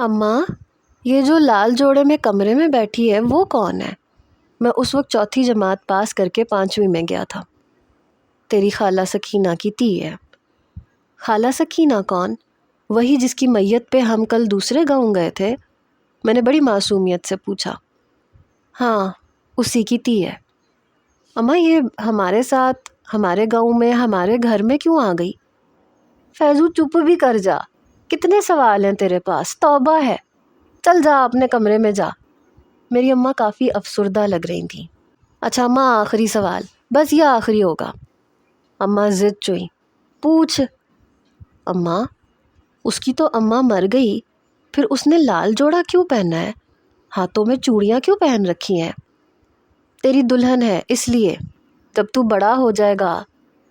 اماں، یہ جو لال جوڑے میں کمرے میں بیٹھی ہے وہ کون ہے؟ میں اس وقت چوتھی جماعت پاس کر کے 5ویں میں گیا تھا۔ تیری خالہ سکینہ کی تی ہے۔ خالہ سکینہ کون؟ وہی جس کی میت پہ ہم کل دوسرے گاؤں گئے تھے؟ میں نے بڑی معصومیت سے پوچھا۔ ہاں، اسی کی تی ہے۔ اماں، یہ ہمارے ساتھ ہمارے گاؤں میں ہمارے گھر میں کیوں آ گئی؟ فیضو چپ بھی کر جا، کتنے سوال ہیں تیرے پاس؟ توبہ ہے، چل جا اپنے کمرے میں جا۔ میری اماں کافی افسردہ لگ رہی تھیں۔ اچھا اماں، آخری سوال، بس یہ آخری ہوگا۔ اماں ضد چوئی، پوچھ۔ اماں، اس کی تو اماں مر گئی، پھر اس نے لال جوڑا کیوں پہنا ہے؟ ہاتھوں میں چوڑیاں کیوں پہن رکھی ہیں؟ تیری دلہن ہے اس لیے، جب تو بڑا ہو جائے گا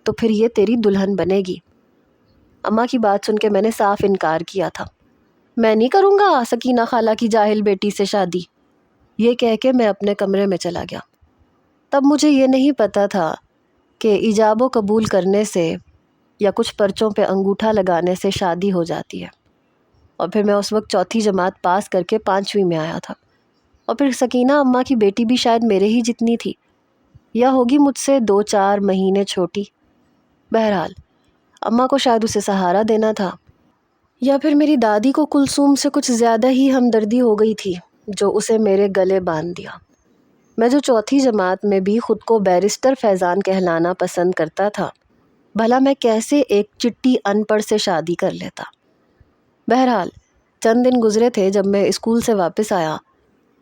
تو پھر یہ تیری دلہن بنے گی۔ اماں کی بات سن کے میں نے صاف انکار کیا تھا۔ میں نہیں کروں گا سکینہ خالہ کی جاہل بیٹی سے شادی، یہ کہہ کے میں اپنے کمرے میں چلا گیا۔ تب مجھے یہ نہیں پتا تھا کہ ایجاب و قبول کرنے سے یا کچھ پرچوں پہ انگوٹھا لگانے سے شادی ہو جاتی ہے۔ اور پھر میں اس وقت چوتھی جماعت پاس کر کے 5ویں میں آیا تھا، اور پھر سکینہ اماں کی بیٹی بھی شاید میرے ہی جتنی تھی، یا ہوگی مجھ سے 2-4 مہینے چھوٹی۔ بہرحال اماں کو شاید اسے سہارا دینا تھا، یا پھر میری دادی کو کلثوم سے کچھ زیادہ ہی ہمدردی ہو گئی تھی جو اسے میرے گلے باندھ دیا۔ میں جو چوتھی جماعت میں بھی خود کو بیرسٹر فیضان کہلانا پسند کرتا تھا، بھلا میں کیسے ایک چٹی ان پڑھ سے شادی کر لیتا۔ بہرحال چند دن گزرے تھے جب میں اسکول سے واپس آیا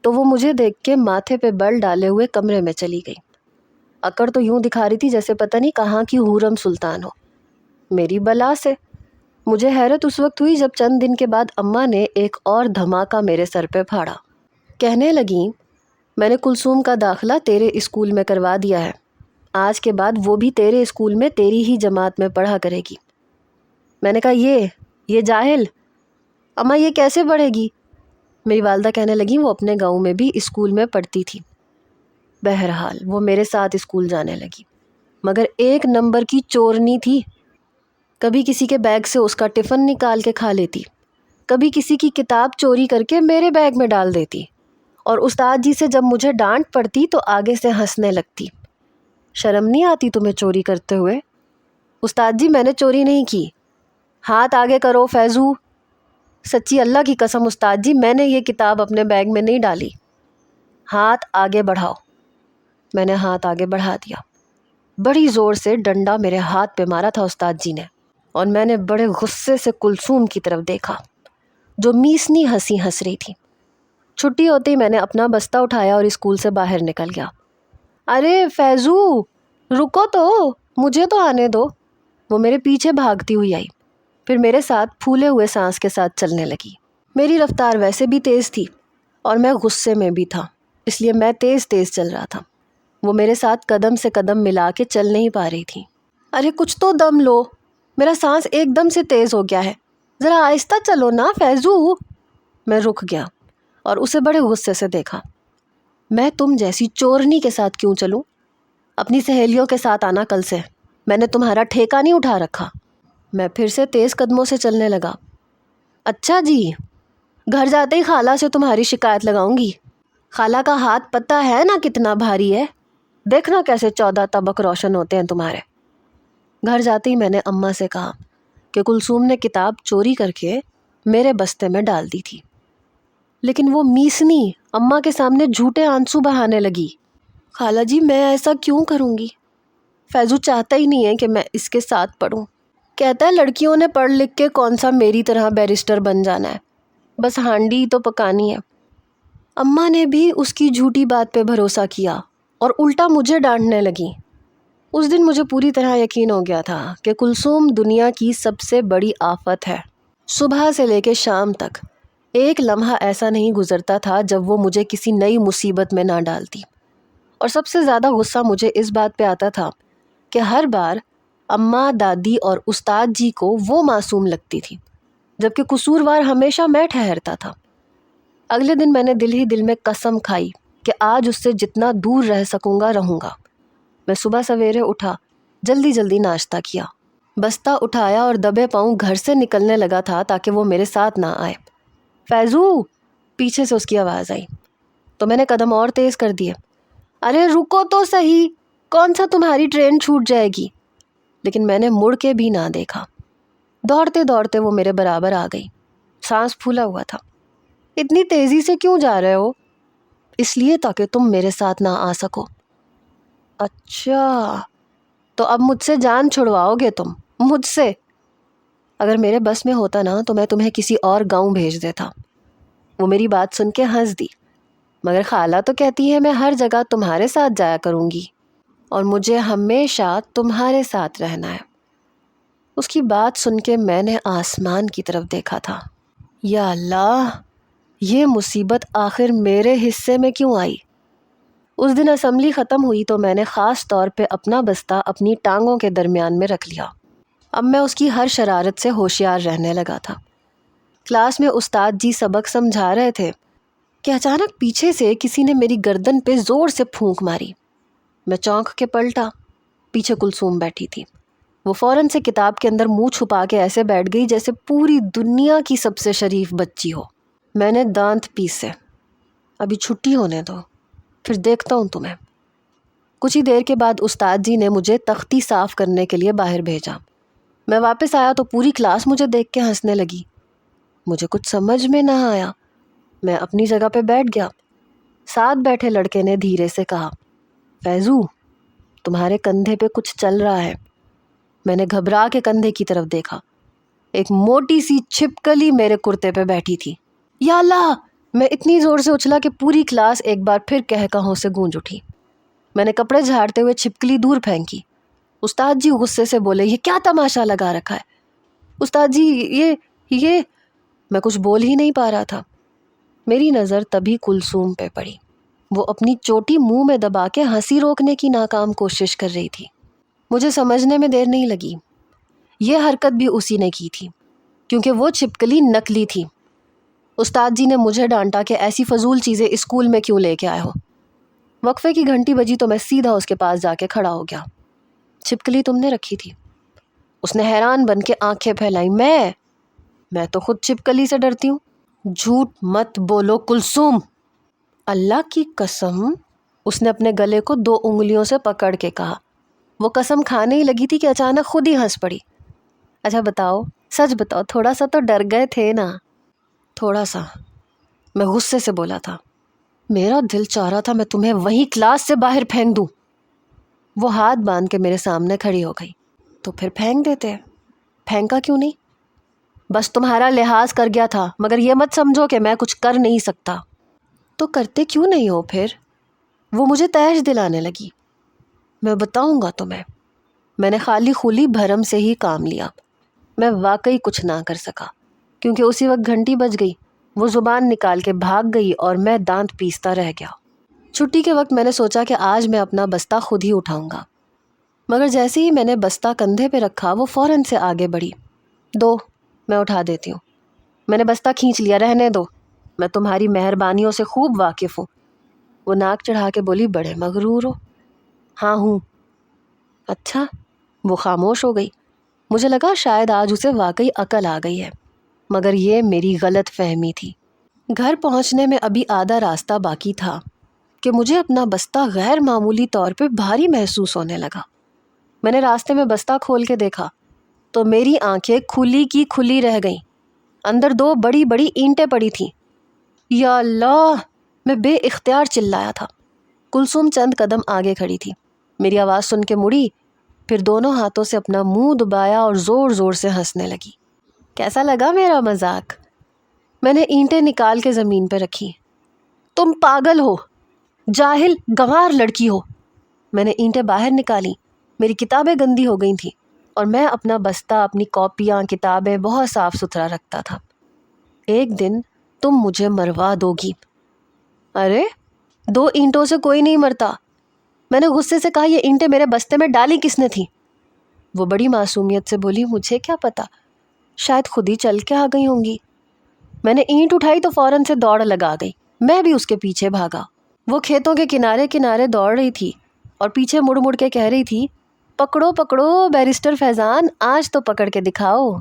تو وہ مجھے دیکھ کے ماتھے پہ بل ڈالے ہوئے کمرے میں چلی گئی۔ اکڑ تو یوں دکھا رہی تھی جیسے پتہ نہیں کہاں کی حورم سلطان ہو۔ میری بلا سے مجھے حیرت اس وقت ہوئی جب چند دن کے بعد اماں نے ایک اور دھماکہ میرے سر پہ پھاڑا۔ کہنے لگیں، میں نے کلثوم کا داخلہ تیرے اسکول میں کروا دیا ہے، آج کے بعد وہ بھی تیرے اسکول میں تیری ہی جماعت میں پڑھا کرے گی۔ میں نے کہا یہ جاہل، اماں یہ کیسے پڑھے گی؟ میری والدہ کہنے لگیں وہ اپنے گاؤں میں بھی اسکول میں پڑھتی تھی۔ بہرحال وہ میرے ساتھ اسکول جانے لگی، مگر 1 نمبر کی چورنی تھی۔ کبھی کسی کے بیگ سے اس کا ٹفن نکال کے کھا لیتی، کبھی کسی کی کتاب چوری کر کے میرے بیگ میں ڈال دیتی، اور استاد جی سے جب مجھے ڈانٹ پڑتی تو آگے سے ہنسنے لگتی۔ شرم نہیں آتی تمہیں چوری کرتے ہوئے؟ استاد جی میں نے چوری نہیں کی، ہاتھ آگے کرو فیضو۔ سچی اللہ کی قسم استاد جی میں نے یہ کتاب اپنے بیگ میں نہیں ڈالی، ہاتھ آگے بڑھاؤ۔ میں نے ہاتھ آگے بڑھا دیا۔ بڑی زور سے ڈنڈا میرے ہاتھ پہ مارا تھا استاد جی نے، اور میں نے بڑے غصے سے کلثوم کی طرف دیکھا جو میسنی ہنسی ہنس رہی تھی۔ چھٹی ہوتی میں نے اپنا بستہ اٹھایا اور اسکول سے باہر نکل گیا۔ ارے فیضو رکو تو، مجھے تو آنے دو۔ وہ میرے پیچھے بھاگتی ہوئی آئی، پھر میرے ساتھ پھولے ہوئے سانس کے ساتھ چلنے لگی۔ میری رفتار ویسے بھی تیز تھی اور میں غصے میں بھی تھا، اس لیے میں تیز تیز چل رہا تھا۔ وہ میرے ساتھ قدم سے قدم ملا کے چل نہیں پا رہی تھی۔ ارے کچھ تو دم لو، میرا سانس ایک دم سے تیز ہو گیا ہے، ذرا آہستہ چلو نا فیضو۔ میں رک گیا اور اسے بڑے غصے سے دیکھا۔ میں تم جیسی چورنی کے ساتھ کیوں چلوں؟ اپنی سہیلیوں کے ساتھ آنا کل سے، میں نے تمہارا ٹھیکہ نہیں اٹھا رکھا۔ میں پھر سے تیز قدموں سے چلنے لگا۔ اچھا جی، گھر جاتے ہی خالہ سے تمہاری شکایت لگاؤں گی۔ خالہ کا ہاتھ پتہ ہے نا کتنا بھاری ہے، دیکھنا کیسے 14 طبق روشن ہوتے ہیں تمہارے۔ گھر جاتے ہی میں نے اماں سے کہا کہ کلثوم نے کتاب چوری کر کے میرے بستے میں ڈال دی تھی، لیکن وہ میسنی اماں کے سامنے جھوٹے آنسو بہانے لگی۔ خالہ جی میں ایسا کیوں کروں گی؟ فیضو چاہتا ہی نہیں ہے کہ میں اس کے ساتھ پڑھوں، کہتا ہے لڑکیوں نے پڑھ لکھ کے کون سا میری طرح بیرسٹر بن جانا ہے، بس ہانڈی تو پکانی ہے۔ اماں نے بھی اس کی جھوٹی بات پہ بھروسہ کیا اور الٹا مجھے ڈانٹنے لگیں۔ اس دن مجھے پوری طرح یقین ہو گیا تھا کہ کلثوم دنیا کی سب سے بڑی آفت ہے۔ صبح سے لے کے شام تک ایک لمحہ ایسا نہیں گزرتا تھا جب وہ مجھے کسی نئی مصیبت میں نہ ڈالتی، اور سب سے زیادہ غصہ مجھے اس بات پہ آتا تھا کہ ہر بار اماں، دادی اور استاد جی کو وہ معصوم لگتی تھی، جبکہ قصوروار ہمیشہ میں ٹھہرتا تھا۔ اگلے دن میں نے دل ہی دل میں قسم کھائی کہ آج اس سے جتنا دور رہ سکوں گا رہوں گا۔ میں صبح سویرے اٹھا، جلدی جلدی ناشتہ کیا، بستہ اٹھایا اور دبے پاؤں گھر سے نکلنے لگا تھا تاکہ وہ میرے ساتھ نہ آئے۔ فیضو، پیچھے سے اس کی آواز آئی تو میں نے قدم اور تیز کر دیے. ارے رکو تو صحیح، کون سا تمہاری ٹرین چھوٹ جائے گی. لیکن میں نے مڑ کے بھی نہ دیکھا. دوڑتے دوڑتے وہ میرے برابر آ گئی. سانس پھولا ہوا تھا. اتنی تیزی سے کیوں جا رہے ہو؟ اس لیے تاکہ تم میرے ساتھ نہ آ سکو. اچھا، تو اب مجھ سے جان چھڑواؤ گے تم؟ مجھ سے؟ اگر میرے بس میں ہوتا نا تو میں تمہیں کسی اور گاؤں بھیج دیتا. وہ میری بات سن کے ہنس دی. مگر خالہ تو کہتی ہے میں ہر جگہ تمہارے ساتھ جایا کروں گی اور مجھے ہمیشہ تمہارے ساتھ رہنا ہے. اس کی بات سن کے میں نے آسمان کی طرف دیکھا تھا. یا اللہ، یہ مصیبت آخر میرے حصے میں کیوں آئی؟ اس دن اسمبلی ختم ہوئی تو میں نے خاص طور پہ اپنا بستہ اپنی ٹانگوں کے درمیان میں رکھ لیا. اب میں اس کی ہر شرارت سے ہوشیار رہنے لگا تھا. کلاس میں استاد جی سبق سمجھا رہے تھے کہ اچانک پیچھے سے کسی نے میری گردن پہ زور سے پھونک ماری. میں چونک کے پلٹا. پیچھے کلثوم بیٹھی تھی. وہ فوراً سے کتاب کے اندر منہ چھپا کے ایسے بیٹھ گئی جیسے پوری دنیا کی سب سے شریف بچی ہو. میں نے دانت پیسے. ابھی چھٹی ہونے دو، پھر دیکھتا ہوں تمہیں. کچھ ہی دیر کے بعد استاد جی نے مجھے تختی صاف کرنے کے لیے باہر بھیجا. میں واپس آیا تو پوری کلاس مجھے دیکھ کے ہنسنے لگی. مجھے کچھ سمجھ میں نہ آیا. میں اپنی جگہ پہ بیٹھ گیا. ساتھ بیٹھے لڑکے نے دھیرے سے کہا، فیضو، تمہارے کندھے پہ کچھ چل رہا ہے. میں نے گھبرا کے کندھے کی طرف دیکھا. ایک موٹی سی چھپکلی میرے کرتے پہ بیٹھی تھی. یا اللہ! میں اتنی زور سے اچھلا کہ پوری کلاس ایک بار پھر کہکہوں سے گونج اٹھی. میں نے کپڑے جھاڑتے ہوئے چھپکلی دور پھینکی. استاد جی غصے سے بولے، یہ کیا تماشا لگا رکھا ہے؟ استاد جی یہ میں کچھ بول ہی نہیں پا رہا تھا. میری نظر تبھی کلثوم پہ پڑی. وہ اپنی چوٹی منہ میں دبا کے ہنسی روکنے کی ناکام کوشش کر رہی تھی. مجھے سمجھنے میں دیر نہیں لگی. یہ حرکت بھی اسی نے کی تھی کیونکہ وہ چھپکلی نکلی تھی. استاد جی نے مجھے ڈانٹا کہ ایسی فضول چیزیں اسکول میں کیوں لے کے آئے ہو. وقفے کی گھنٹی بجی تو میں سیدھا اس کے پاس جا کے کھڑا ہو گیا. چھپکلی تم نے رکھی تھی؟ اس نے حیران بن کے آنکھیں پھیلائی. میں تو خود چھپکلی سے ڈرتی ہوں. جھوٹ مت بولو کلثوم. اللہ کی قسم. اس نے اپنے گلے کو 2 انگلیوں سے پکڑ کے کہا. وہ قسم کھانے ہی لگی تھی کہ اچانک خود ہی ہنس پڑی. اچھا بتاؤ، سچ بتاؤ، تھوڑا سا تو ڈر گئے تھے نا؟ تھوڑا سا، میں غصے سے بولا تھا. میرا دل چاہ رہا تھا میں تمہیں وہیں کلاس سے باہر پھینک دوں. وہ ہاتھ باندھ کے میرے سامنے کھڑی ہو گئی. تو پھر پھینک دیتے. پھینکا کیوں نہیں؟ بس تمہارا لحاظ کر گیا تھا، مگر یہ مت سمجھو کہ میں کچھ کر نہیں سکتا. تو کرتے کیوں نہیں ہو پھر؟ وہ مجھے تیش دلانے لگی. میں بتاؤں گا تمہیں. میں نے خالی خولی بھرم سے ہی کام لیا. میں واقعی کچھ نہ کر سکا کیونکہ اسی وقت گھنٹی بج گئی. وہ زبان نکال کے بھاگ گئی اور میں دانت پیستا رہ گیا. چھٹی کے وقت میں نے سوچا کہ آج میں اپنا بستہ خود ہی اٹھاؤں گا. مگر جیسے ہی میں نے بستہ کندھے پہ رکھا وہ فوراً سے آگے بڑھی. دو، میں اٹھا دیتی ہوں. میں نے بستہ کھینچ لیا. رہنے دو، میں تمہاری مہربانیوں سے خوب واقف ہوں. وہ ناک چڑھا کے بولی، بڑے مغرور ہو. ہاں ہوں. اچھا. وہ خاموش ہو گئی. مجھے لگا شاید آج اسے واقعی عقل آ گئی ہے، مگر یہ میری غلط فہمی تھی. گھر پہنچنے میں ابھی آدھا راستہ باقی تھا کہ مجھے اپنا بستہ غیر معمولی طور پہ بھاری محسوس ہونے لگا. میں نے راستے میں بستہ کھول کے دیکھا تو میری آنکھیں کھلی کی کھلی رہ گئیں. اندر 2 بڑی بڑی اینٹیں پڑی تھیں. یا اللہ! میں بے اختیار چلایا تھا. کلثوم چند قدم آگے کھڑی تھی. میری آواز سن کے مڑی، پھر دونوں ہاتھوں سے اپنا منہ دبایا اور زور زور سے ہنسنے لگی. کیسا لگا میرا مذاق؟ میں نے اینٹیں نکال کے زمین پہ رکھی. تم پاگل ہو، جاہل گنوار لڑکی ہو. میں نے اینٹیں باہر نکالی. میری کتابیں گندی ہو گئی تھیں اور میں اپنا بستہ، اپنی کاپیاں، کتابیں بہت صاف ستھرا رکھتا تھا. ایک دن تم مجھے مروا دو گی. ارے 2 اینٹوں سے کوئی نہیں مرتا. میں نے غصے سے کہا، یہ اینٹیں میرے بستے میں ڈالی کس نے تھی؟ وہ بڑی معصومیت سے بولی، مجھے کیا پتا، شاید خود ہی چل کے آ گئی ہوں گی. میں نے اینٹ اٹھائی تو فوراً سے دوڑ لگا گئی. میں بھی اس کے پیچھے بھاگا. وہ کھیتوں کے کنارے کنارے دوڑ رہی تھی اور پیچھے مڑ مڑ کے کہہ رہی تھی، پکڑو پکڑو بیرسٹر فیضان، آج تو پکڑ کے دکھاؤ.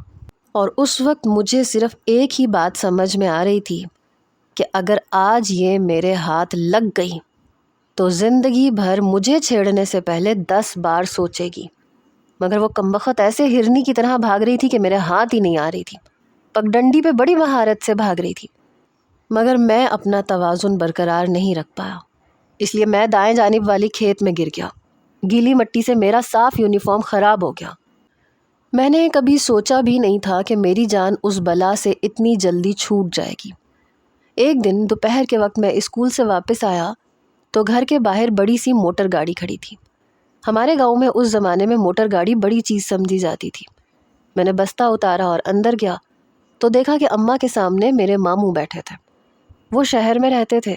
اور اس وقت مجھے صرف ایک ہی بات سمجھ میں آ رہی تھی کہ اگر آج یہ میرے ہاتھ لگ گئی تو زندگی بھر مجھے چھیڑنے سے پہلے 10 بار سوچے گی۔ مگر وہ کمبخت ایسے ہرنی کی طرح بھاگ رہی تھی کہ میرے ہاتھ ہی نہیں آ رہی تھی۔ پگڈنڈی پہ بڑی مہارت سے بھاگ رہی تھی، مگر میں اپنا توازن برقرار نہیں رکھ پایا، اس لیے میں دائیں جانب والی کھیت میں گر گیا۔ گیلی مٹی سے میرا صاف یونیفارم خراب ہو گیا۔ میں نے کبھی سوچا بھی نہیں تھا کہ میری جان اس بلا سے اتنی جلدی چھوٹ جائے گی۔ ایک دن دوپہر کے وقت میں اسکول سے واپس آیا تو گھر کے باہر بڑی سی موٹر گاڑی کھڑی تھی۔ ہمارے گاؤں میں اس زمانے میں موٹر گاڑی بڑی چیز سمجھی جاتی تھی۔ میں نے بستہ اتارا اور اندر گیا تو دیکھا کہ اماں کے سامنے میرے ماموں بیٹھے تھے۔ وہ شہر میں رہتے تھے،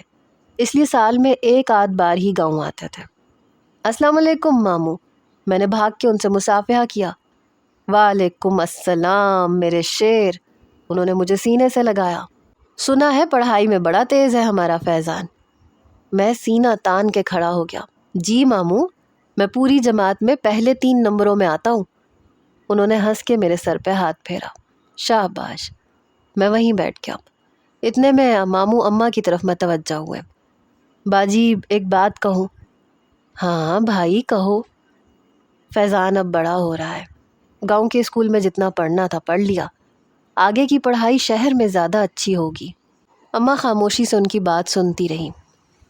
اس لیے سال میں ایک آدھ بار ہی گاؤں آتے تھے۔ السلام علیکم ماموں، میں نے بھاگ کے ان سے مصافحہ کیا۔ وعلیکم السلام میرے شیر، انہوں نے مجھے سینے سے لگایا۔ سنا ہے پڑھائی میں بڑا تیز ہے ہمارا فیضان۔ میں سینہ تان کے کھڑا ہو گیا۔ جی ماموں، میں پوری جماعت میں پہلے 3 نمبروں میں آتا ہوں۔ انہوں نے ہنس کے میرے سر پہ ہاتھ پھیرا۔ شاباش۔ میں وہیں بیٹھ گیا۔ اتنے میں ماموں اماں کی طرف متوجہ ہوئے۔ باجی ایک بات کہوں؟ ہاں بھائی کہو۔ فیضان اب بڑا ہو رہا ہے، گاؤں کے اسکول میں جتنا پڑھنا تھا پڑھ لیا، آگے کی پڑھائی شہر میں زیادہ اچھی ہوگی۔ اماں خاموشی سے ان کی بات سنتی رہی۔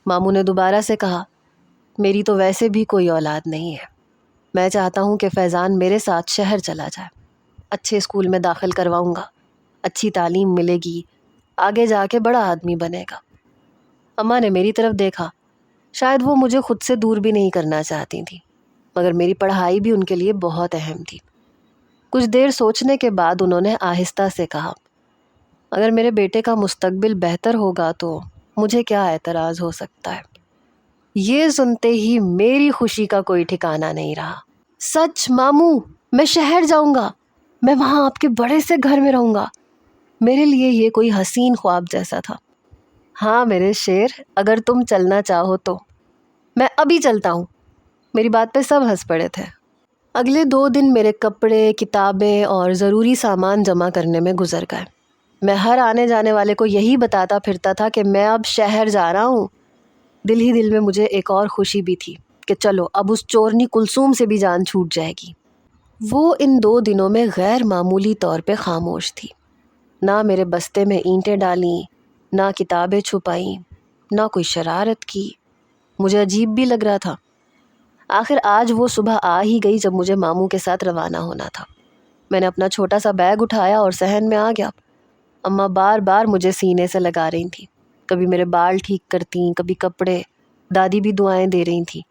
ماموں نے دوبارہ سے کہا، میری تو ویسے بھی کوئی اولاد نہیں ہے، میں چاہتا ہوں کہ فیضان میرے ساتھ شہر چلا جائے، اچھے اسکول میں داخل کرواؤں گا، اچھی تعلیم ملے گی، آگے جا کے بڑا آدمی بنے گا۔ اماں نے میری طرف دیکھا، شاید وہ مجھے خود سے دور بھی نہیں کرنا چاہتی تھیں، مگر میری پڑھائی بھی ان کے لیے بہت اہم تھی۔ کچھ دیر سوچنے کے بعد انہوں نے آہستہ سے کہا، اگر میرے بیٹے کا مستقبل بہتر ہوگا تو مجھے کیا اعتراض ہو سکتا ہے۔ یہ سنتے ہی میری خوشی کا کوئی ٹھکانہ نہیں رہا۔ سچ ماموں، میں شہر جاؤں گا، میں وہاں آپ کے بڑے سے گھر میں رہوں گا۔ میرے لیے یہ کوئی حسین خواب جیسا تھا۔ ہاں میرے شیر، اگر تم چلنا چاہو تو میں ابھی چلتا ہوں۔ میری بات پہ سب ہنس پڑے تھے۔ اگلے 2 دن میرے کپڑے، کتابیں اور ضروری سامان جمع کرنے میں گزر گئے۔ میں ہر آنے جانے والے کو یہی بتاتا پھرتا تھا کہ میں اب شہر جا رہا ہوں۔ دل ہی دل میں مجھے ایک اور خوشی بھی تھی کہ چلو اب اس چورنی کلثوم سے بھی جان چھوٹ جائے گی۔ وہ ان 2 دنوں میں غیر معمولی طور پہ خاموش تھی۔ نہ میرے بستے میں اینٹیں ڈالیں، نہ کتابیں چھپائیں، نہ کوئی شرارت کی۔ مجھے عجیب بھی لگ رہا تھا۔ آخر آج وہ صبح آ ہی گئی جب مجھے ماموں کے ساتھ روانہ ہونا تھا۔ میں نے اپنا چھوٹا سا بیگ اٹھایا اور صحن میں آ گیا۔ اماں بار بار مجھے سینے سے لگا رہی تھیں، کبھی میرے بال ٹھیک کرتیں، کبھی کپڑے۔ دادی بھی دعائیں دے رہی تھیں،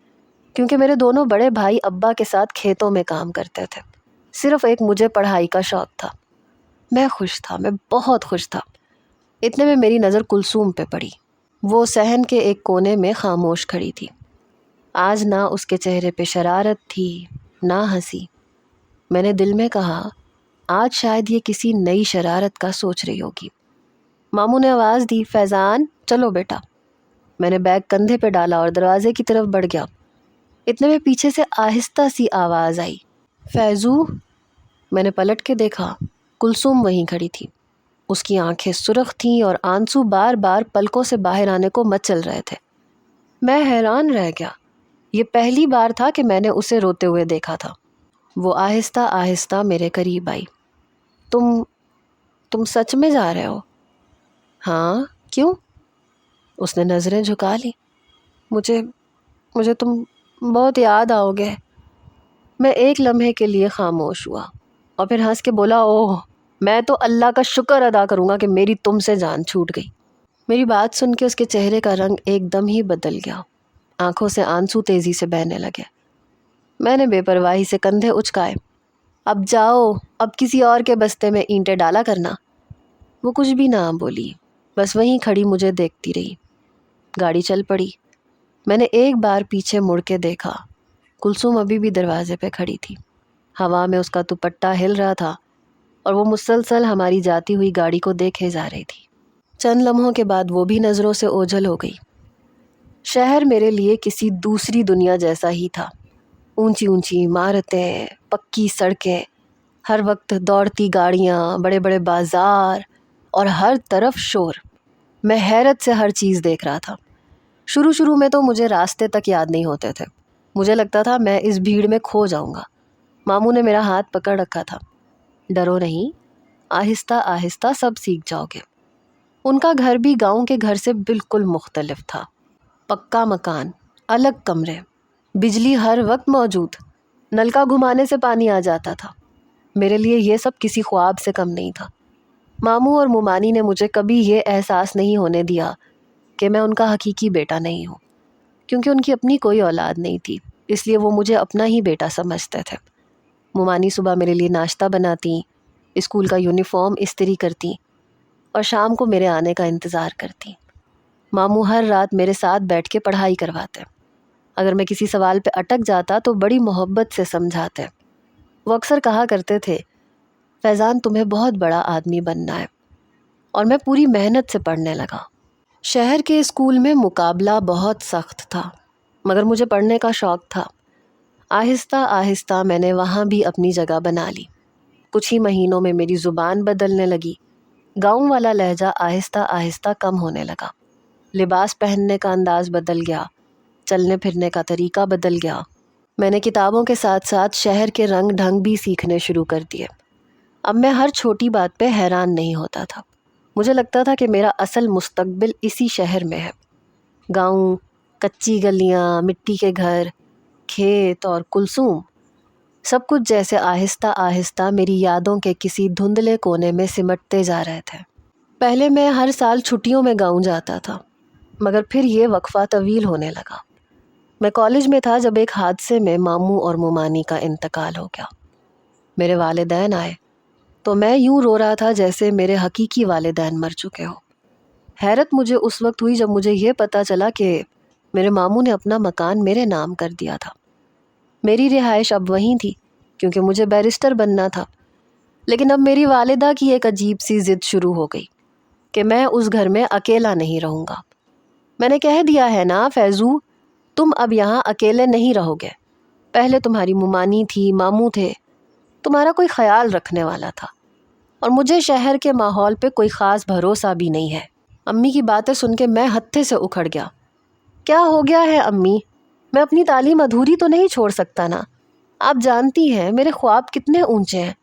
کیونکہ میرے دونوں بڑے بھائی ابا کے ساتھ کھیتوں میں کام کرتے تھے۔ صرف ایک مجھے پڑھائی کا شوق تھا۔ میں خوش تھا، میں بہت خوش تھا۔ اتنے میں میری نظر کلثوم پہ پڑی۔ وہ صحن کے ایک کونے میں خاموش کھڑی تھی۔ آج نہ اس کے چہرے پہ شرارت تھی، نہ ہنسی۔ میں نے دل میں کہا، آج شاید یہ کسی نئی شرارت کا سوچ رہی ہوگی۔ ماموں نے آواز دی، فیضان چلو بیٹا۔ میں نے بیگ کندھے پہ ڈالا اور دروازے کی طرف بڑھ گیا۔ اتنے میں پیچھے سے آہستہ سی آواز آئی، فیضو۔ میں نے پلٹ کے دیکھا، کلثوم وہیں کھڑی تھی۔ اس کی آنکھیں سرخ تھیں اور آنسو بار بار پلکوں سے باہر آنے کو مچل رہے تھے۔ میں حیران رہ گیا۔ یہ پہلی بار تھا کہ میں نے اسے روتے ہوئے دیکھا تھا۔ وہ آہستہ آہستہ میرے قریب آئی۔ تم سچ میں جا رہے ہو؟ ہاں، کیوں؟ اس نے نظریں جھکا لی۔ مجھے تم بہت یاد آؤ گے۔ میں ایک لمحے کے لیے خاموش ہوا اور پھر ہنس کے بولا، اوہ، میں تو اللہ کا شکر ادا کروں گا کہ میری تم سے جان چھوٹ گئی۔ میری بات سن کے اس کے چہرے کا رنگ ایک دم ہی بدل گیا۔ آنکھوں سے آنسو تیزی سے بہنے لگے۔ میں نے بے پرواہی سے کندھے اچکائے۔ اب جاؤ، اب کسی اور کے بستے میں اینٹیں ڈالا کرنا۔ وہ کچھ بھی نہ بولی، بس وہیں کھڑی مجھے دیکھتی رہی۔ گاڑی چل پڑی۔ میں نے ایک بار پیچھے مڑ کے دیکھا، کلثوم ابھی بھی دروازے پہ کھڑی تھی۔ ہوا میں اس کا دوپٹہ ہل رہا تھا اور وہ مسلسل ہماری جاتی ہوئی گاڑی کو دیکھے جا رہی تھی۔ چند لمحوں کے بعد وہ بھی نظروں سے اوجھل ہو گئی۔ شہر میرے لیے کسی دوسری دنیا جیسا ہی تھا۔ اونچی اونچی عمارتیں، پکی سڑکیں، ہر وقت دوڑتی گاڑیاں، بڑے بڑے بازار اور ہر طرف شور۔ میں حیرت سے ہر چیز دیکھ رہا تھا۔ شروع میں تو مجھے راستے تک یاد نہیں ہوتے تھے۔ مجھے لگتا تھا میں اس بھیڑ میں کھو جاؤں گا۔ ماموں نے میرا ہاتھ پکڑ رکھا تھا۔ ڈرو نہیں، آہستہ آہستہ سب سیکھ جاؤ گے۔ ان کا گھر بھی گاؤں کے گھر سے بالکل مختلف تھا۔ پکا مکان، الگ کمرے، بجلی ہر وقت موجود، نل کا گھمانے سے پانی آ جاتا تھا۔ میرے لیے یہ سب کسی خواب سے کم نہیں تھا۔ ماموں اور مومانی نے مجھے کبھی یہ احساس نہیں ہونے دیا کہ میں ان کا حقیقی بیٹا نہیں ہوں، کیونکہ ان کی اپنی کوئی اولاد نہیں تھی، اس لیے وہ مجھے اپنا ہی بیٹا سمجھتے تھے۔ مومانی صبح میرے لیے ناشتہ بناتی، اسکول کا یونیفارم استری کرتی اور شام کو میرے آنے کا انتظار کرتی۔ ماموں ہر رات میرے ساتھ بیٹھ کے پڑھائی کرواتے۔ اگر میں کسی سوال پہ اٹک جاتا تو بڑی محبت سے سمجھاتے۔ وہ اکثر کہا کرتے تھے، فیضان تمہیں بہت بڑا آدمی بننا ہے، اور میں پوری محنت سے پڑھنے لگا۔ شہر کے اسکول میں مقابلہ بہت سخت تھا، مگر مجھے پڑھنے کا شوق تھا۔ آہستہ آہستہ میں نے وہاں بھی اپنی جگہ بنا لی۔ کچھ ہی مہینوں میں میری زبان بدلنے لگی، گاؤں والا لہجہ آہستہ آہستہ کم ہونے لگا، لباس پہننے کا انداز بدل گیا، چلنے پھرنے کا طریقہ بدل گیا۔ میں نے کتابوں کے ساتھ ساتھ شہر کے رنگ ڈھنگ بھی سیکھنے شروع کر دیے۔ اب میں ہر چھوٹی بات پہ حیران نہیں ہوتا تھا۔ مجھے لگتا تھا کہ میرا اصل مستقبل اسی شہر میں ہے۔ گاؤں، کچی گلیاں، مٹی کے گھر، کھیت اور کلثوم، سب کچھ جیسے آہستہ آہستہ میری یادوں کے کسی دھندلے کونے میں سمٹتے جا رہے تھے۔ پہلے میں ہر سال چھٹیوں میں گاؤں جاتا تھا، مگر پھر یہ وقفہ طویل ہونے لگا۔ میں کالج میں تھا جب ایک حادثے میں ماموں اور مومانی کا انتقال ہو گیا۔ میرے والدین آئے تو میں یوں رو رہا تھا جیسے میرے حقیقی والدین مر چکے ہو۔ حیرت مجھے اس وقت ہوئی جب مجھے یہ پتہ چلا کہ میرے ماموں نے اپنا مکان میرے نام کر دیا تھا۔ میری رہائش اب وہیں تھی کیونکہ مجھے بیرسٹر بننا تھا، لیکن اب میری والدہ کی ایک عجیب سی ضد شروع ہو گئی کہ میں اس گھر میں اکیلا نہیں رہوں گا۔ میں نے کہہ دیا ہے نا فیضو، تم اب یہاں اکیلے نہیں رہو گے۔ پہلے تمہاری مومانی تھی، ماموں تھے، تمہارا کوئی خیال رکھنے والا تھا، اور مجھے شہر کے ماحول پہ کوئی خاص بھروسہ بھی نہیں ہے۔ امی کی باتیں سن کے میں ہتھے سے اکھڑ گیا۔ کیا ہو گیا ہے امی؟ میں اپنی تعلیم ادھوری تو نہیں چھوڑ سکتا نا؟ آپ جانتی ہیں میرے خواب کتنے اونچے ہیں۔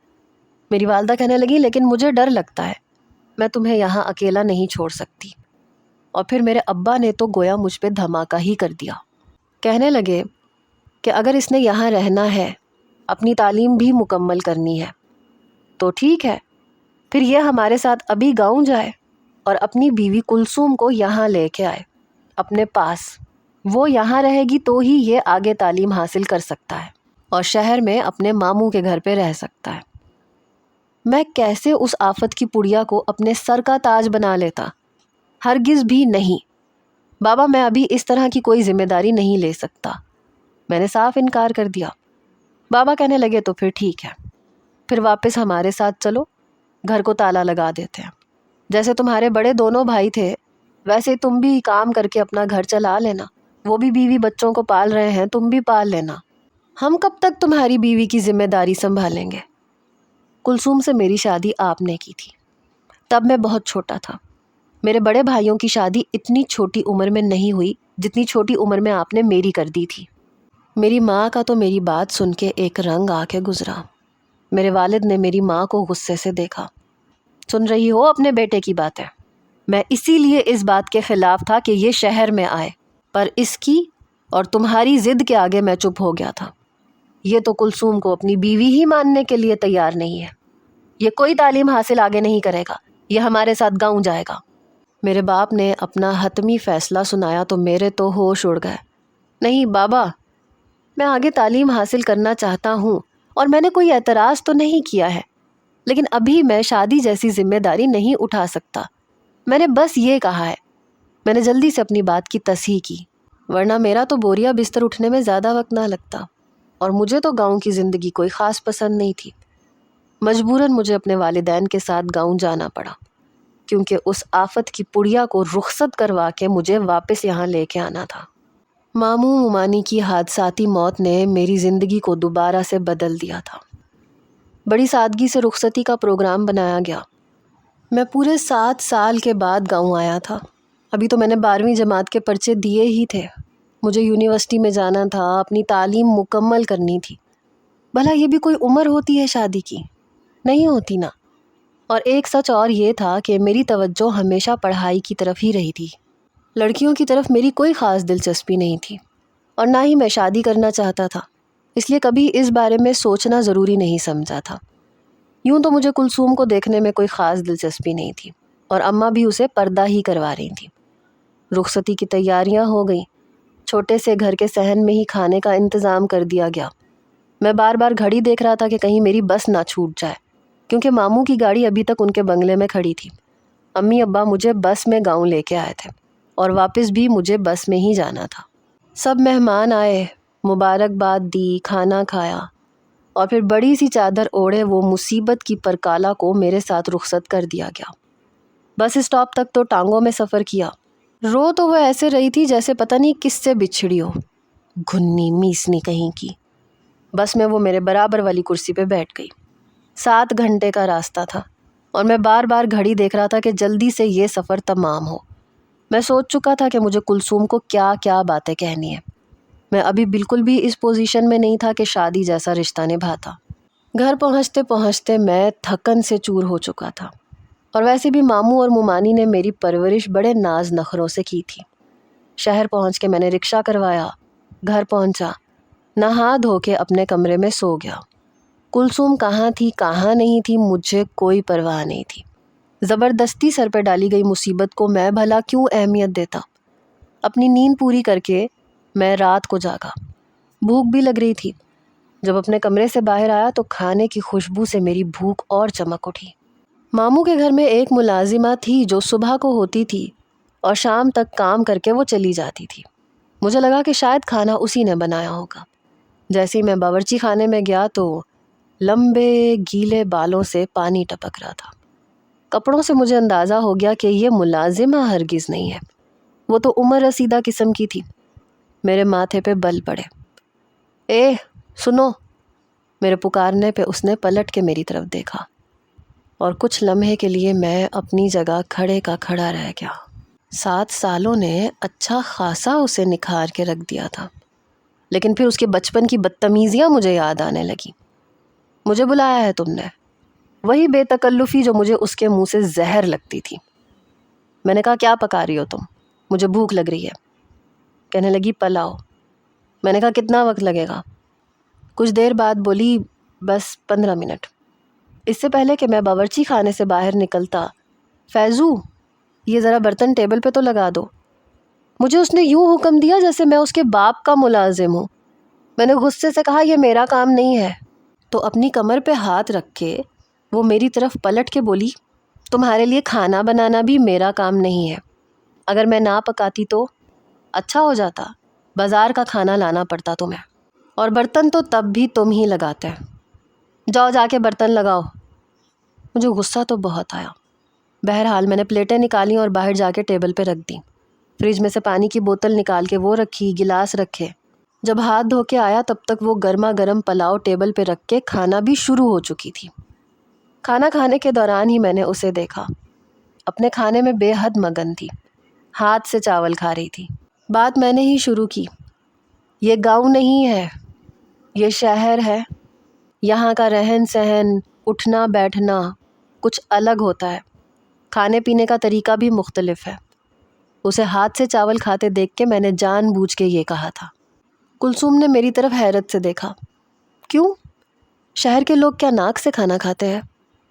میری والدہ کہنے لگی، لیکن مجھے ڈر لگتا ہے، میں تمہیں یہاں اکیلا نہیں چھوڑ سکتی۔ اور پھر میرے ابا نے تو گویا مجھ پہ دھماکہ ہی کر دیا۔ کہنے لگے کہ اگر اس نے یہاں رہنا ہے، اپنی تعلیم بھی مکمل کرنی ہے، تو ٹھیک ہے، پھر یہ ہمارے ساتھ ابھی گاؤں جائے اور اپنی بیوی کلثوم کو یہاں لے کے آئے اپنے پاس۔ وہ یہاں رہے گی تو ہی یہ آگے تعلیم حاصل کر سکتا ہے اور شہر میں اپنے ماموں کے گھر پہ رہ سکتا ہے۔ میں کیسے اس آفت کی پڑیا کو اپنے سر کا تاج بنا لیتا؟ ہرگز بھی نہیں۔ بابا، میں ابھی اس طرح کی کوئی ذمہ داری نہیں لے سکتا۔ میں نے صاف انکار کر دیا۔ بابا کہنے لگے تو پھر ٹھیک ہے، پھر واپس ہمارے ساتھ چلو، گھر کو تالا لگا دیتے ہیں۔ جیسے تمہارے بڑے دونوں بھائی تھے ویسے تم بھی کام کر کے اپنا گھر چلا لینا، وہ بھی بیوی بچوں کو پال رہے ہیں، تم بھی پال لینا۔ ہم کب تک تمہاری بیوی کی ذمہ داری سنبھالیں گے؟ کلثوم سے میری شادی آپ نے کی تھی، تب میں بہت چھوٹا تھا۔ میرے بڑے بھائیوں کی شادی اتنی چھوٹی عمر میں نہیں ہوئی جتنی چھوٹی عمر میں آپ نے میری کر دی تھی۔ میری ماں کا تو میری بات سن کے ایک رنگ آ کے گزرا۔ میرے والد نے میری ماں کو غصے سے دیکھا۔ سن رہی ہو اپنے بیٹے کی باتیں؟ میں اسی لیے اس بات کے خلاف تھا کہ یہ شہر میں آئے، پر اس کی اور تمہاری ضد کے آگے میں چپ ہو گیا تھا۔ یہ تو کلثوم کو اپنی بیوی ہی ماننے کے لیے تیار نہیں ہے۔ یہ کوئی تعلیم حاصل آگے نہیں کرے گا، یہ ہمارے ساتھ گاؤں جائے گا۔ میرے باپ نے اپنا حتمی فیصلہ سنایا تو میرے تو ہوش اڑ گئے۔ نہیں بابا، میں آگے تعلیم حاصل کرنا چاہتا ہوں اور میں نے کوئی اعتراض تو نہیں کیا ہے، لیکن ابھی میں شادی جیسی ذمہ داری نہیں اٹھا سکتا۔ میں نے بس یہ کہا ہے۔ میں نے جلدی سے اپنی بات کی تصحیح کی، ورنہ میرا تو بوریا بستر اٹھنے میں زیادہ وقت نہ لگتا، اور مجھے تو گاؤں کی زندگی کوئی خاص پسند نہیں تھی۔ مجبوراً مجھے اپنے والدین کے ساتھ گاؤں جانا پڑا، کیونکہ اس آفت کی پڑیا کو رخصت کروا کے مجھے واپس یہاں لے کے آنا تھا۔ ماموں مومانی کی حادثاتی موت نے میری زندگی کو دوبارہ سے بدل دیا تھا۔ بڑی سادگی سے رخصتی کا پروگرام بنایا گیا۔ میں پورے 7 سال کے بعد گاؤں آیا تھا۔ ابھی تو میں نے 12ویں جماعت کے پرچے دیے ہی تھے۔ مجھے یونیورسٹی میں جانا تھا، اپنی تعلیم مکمل کرنی تھی۔ بھلا یہ بھی کوئی عمر ہوتی ہے شادی کی؟ نہیں ہوتی نا۔ اور ایک سچ اور یہ تھا کہ میری توجہ ہمیشہ پڑھائی کی طرف ہی رہی تھی۔ لڑکیوں کی طرف میری کوئی خاص دلچسپی نہیں تھی، اور نہ ہی میں شادی کرنا چاہتا تھا، اس لیے کبھی اس بارے میں سوچنا ضروری نہیں سمجھا تھا۔ یوں تو مجھے کلثوم کو دیکھنے میں کوئی خاص دلچسپی نہیں تھی، اور اماں بھی اسے پردہ ہی کروا رہی تھیں۔ رخصتی کی تیاریاں ہو گئیں۔ چھوٹے سے گھر کے صحن میں ہی کھانے کا انتظام کر دیا گیا۔ میں بار بار گھڑی دیکھ رہا تھا کہ کہیں میری بس نہ چھوٹ جائے، کیونکہ ماموں کی گاڑی ابھی تک ان کے بنگلے میں کھڑی تھی۔ امی ابا مجھے بس میں گاؤں لے کے آئے تھے، اور واپس بھی مجھے بس میں ہی جانا تھا۔ سب مہمان آئے، مبارکباد دی، کھانا کھایا، اور پھر بڑی سی چادر اوڑھے وہ مصیبت کی پرکالہ کو میرے ساتھ رخصت کر دیا گیا۔ بس اسٹاپ تک تو ٹانگوں میں سفر کیا۔ رو تو وہ ایسے رہی تھی جیسے پتہ نہیں کس سے بچھڑی ہو، گھنی میسنی کہیں کی۔ بس میں وہ میرے برابر والی کرسی پہ بیٹھ گئی۔ 7 گھنٹے کا راستہ تھا، اور میں بار بار گھڑی دیکھ رہا تھا کہ جلدی سے یہ سفر تمام ہو۔ میں سوچ چکا تھا کہ مجھے کلثوم کو کیا کیا باتیں کہنی ہیں۔ میں ابھی بالکل بھی اس پوزیشن میں نہیں تھا کہ شادی جیسا رشتہ نبھاتا۔ گھر پہنچتے پہنچتے میں تھکن سے چور ہو چکا تھا، اور ویسے بھی ماموں اور ممانی نے میری پرورش بڑے ناز نخروں سے کی تھی۔ شہر پہنچ کے میں نے رکشہ کروایا، گھر پہنچا، نہا دھو کے اپنے کمرے میں سو گیا۔ کلثوم کہاں تھی کہاں نہیں تھی مجھے کوئی پرواہ نہیں تھی۔ زبردستی سر پہ ڈالی گئی مصیبت کو میں بھلا کیوں اہمیت دیتا؟ اپنی نیند پوری کر کے میں رات کو جاگا۔ بھوک بھی لگ رہی تھی۔ جب اپنے کمرے سے باہر آیا تو کھانے کی خوشبو سے میری بھوک اور چمک اٹھی۔ ماموں کے گھر میں ایک ملازمہ تھی جو صبح کو ہوتی تھی اور شام تک کام کر کے وہ چلی جاتی تھی۔ مجھے لگا کہ شاید کھانا اسی نے بنایا ہوگا۔ جیسے ہی میں باورچی خانے میں گیا تو لمبے گیلے بالوں سے پانی ٹپک رہا تھا۔ کپڑوں سے مجھے اندازہ ہو گیا کہ یہ ملازمہ ہرگز نہیں ہے، وہ تو عمر رسیدہ قسم کی تھی۔ میرے ماتھے پہ بل پڑے۔ اے سنو، میرے پکارنے پہ اس نے پلٹ کے میری طرف دیکھا، اور کچھ لمحے کے لیے میں اپنی جگہ کھڑے کا کھڑا رہ گیا۔ 7 سالوں نے اچھا خاصا اسے نکھار کے رکھ دیا تھا، لیکن پھر اس کے بچپن کی بدتمیزیاں مجھے یاد آنے لگی۔ مجھے بلایا ہے تم نے؟ وہی بے تکلفی جو مجھے اس کے منہ سے زہر لگتی تھی۔ میں نے کہا کیا پکا رہی ہو تم؟ مجھے بھوک لگ رہی ہے۔ کہنے لگی پلاؤ۔ میں نے کہا کتنا وقت لگے گا؟ کچھ دیر بعد بولی بس 15 منٹ۔ اس سے پہلے کہ میں باورچی خانے سے باہر نکلتا، فیضو یہ ذرا برتن ٹیبل پہ تو لگا دو۔ مجھے اس نے یوں حکم دیا جیسے میں اس کے باپ کا ملازم ہوں۔ میں نے غصے سے کہا یہ میرا کام نہیں ہے۔ تو اپنی کمر پہ ہاتھ رکھ کے وہ میری طرف پلٹ کے بولی تمہارے لیے کھانا بنانا بھی میرا کام نہیں ہے۔ اگر میں نہ پکاتی تو اچھا ہو جاتا، بازار کا کھانا لانا پڑتا تمہیں، اور برتن تو تب بھی تم ہی لگاتے۔ جاؤ جا کے برتن لگاؤ۔ مجھے غصہ تو بہت آیا۔ بہرحال میں نے پلیٹیں نکالی اور باہر جا کے ٹیبل پہ رکھ دیں۔ فریج میں سے پانی کی بوتل نکال کے وہ رکھی، گلاس رکھے۔ جب ہاتھ دھو کے آیا تب تک وہ گرما گرم پلاؤ ٹیبل پہ رکھ کے کھانا بھی شروع ہو چکی تھی۔ کھانا کھانے کے دوران ہی میں نے اسے دیکھا۔ اپنے کھانے میں بے حد مگن تھی، ہاتھ سے چاول کھا رہی تھی۔ بات میں نے ہی شروع کی۔ یہ گاؤں نہیں ہے، یہ شہر ہے۔ یہاں کا رہن سہن، اٹھنا بیٹھنا کچھ الگ ہوتا ہے، کھانے پینے کا طریقہ بھی مختلف ہے۔ اسے ہاتھ سے چاول کھاتے دیکھ کے میں نے جان بوجھ کے یہ کہا تھا۔ کلثوم نے میری طرف حیرت سے دیکھا۔ کیوں؟ شہر کے لوگ کیا ناک سے کھانا کھاتے ہیں؟